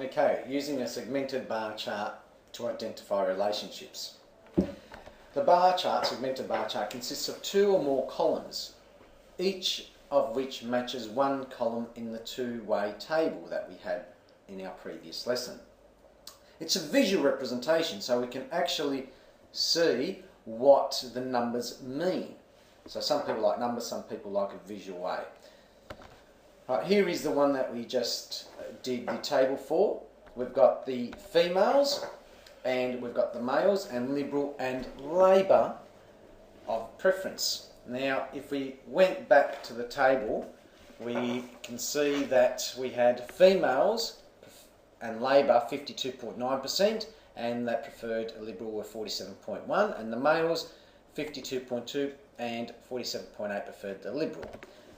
Okay, using a segmented bar chart to identify relationships. The bar chart, segmented bar chart, consists of two or more columns, each of which matches one column in the two-way table that we had in our previous lesson. It's a visual representation, so we can actually see what the numbers mean. So some people like numbers, some people like a visual way. Right, here is the one that we just did the table for. We've got the females and we've got the males and Liberal and Labor of preference. Now if we went back to the table, we can see that we had females and Labor 52.9% and that preferred Liberal were 47.1%, and the males 52.2% and 47.8% preferred the Liberal.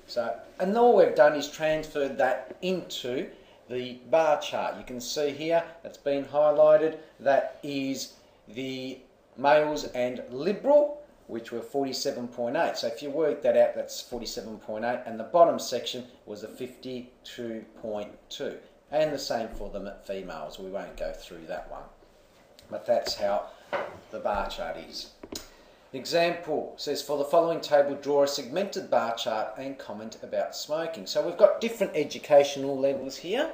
So, and all we've done is transferred that into the bar chart. You can see here that's been highlighted. That is the males and Liberal, which were 47.8. So if you work that out, that's 47.8, and the bottom section was a 52.2. And the same for the females. We won't go through that one, but that's how the bar chart is. Example says, for the following table, draw a segmented bar chart and comment about smoking. So we've got different educational levels here,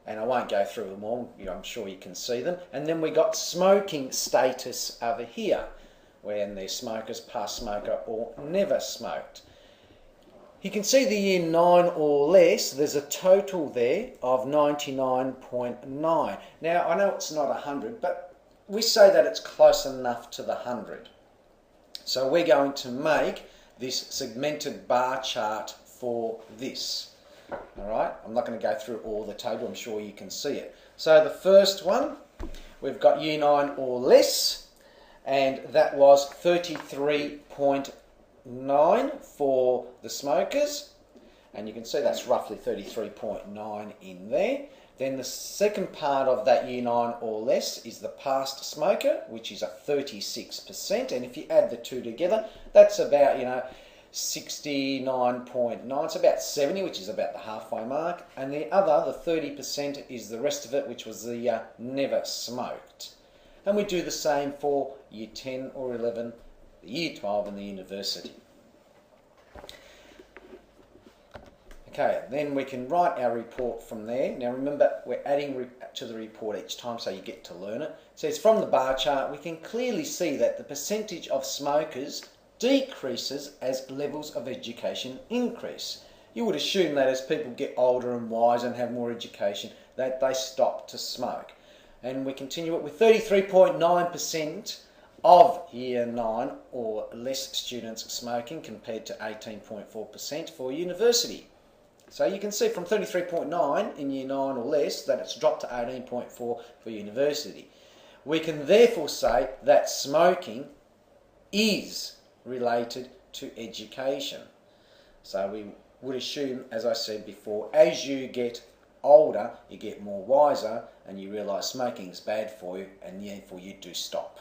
and I won't go through them all, I'm sure you can see them. And then we got smoking status over here, when they're smokers, past smoker, or never smoked. You can see the year 9 or less, there's a total there of 99.9. Now I know it's not 100, but we say that it's close enough to the 100. So we're going to make this segmented bar chart for this. Alright, I'm not going to go through all the table, I'm sure you can see it. So the first one, we've got year 9 or less, and that was 33.9 for the smokers, and you can see that's roughly 33.9 in there. Then the second part of that year 9 or less is the past smoker, which is a 36%, and if you add the two together, that's about 69.9, it's about 70, which is about the halfway mark. And the other, the 30%, is the rest of it, which was the never smoked. And we do the same for year 10 or 11, the year 12 and the university. Okay, then we can write our report from there. Now remember, we're adding to the report each time, so you get to learn it. It says, from the bar chart, we can clearly see that the percentage of smokers decreases as levels of education increase. You would assume that as people get older and wiser and have more education, that they stop to smoke. And we continue it with 33.9% of year 9 or less students smoking compared to 18.4% for university. So you can see from 33.9 in year 9 or less that it's dropped to 18.4 for university. We can therefore say that smoking is related to education. So we would assume, as I said before, as you get older, you get more wiser and you realise smoking is bad for you, and therefore you do stop.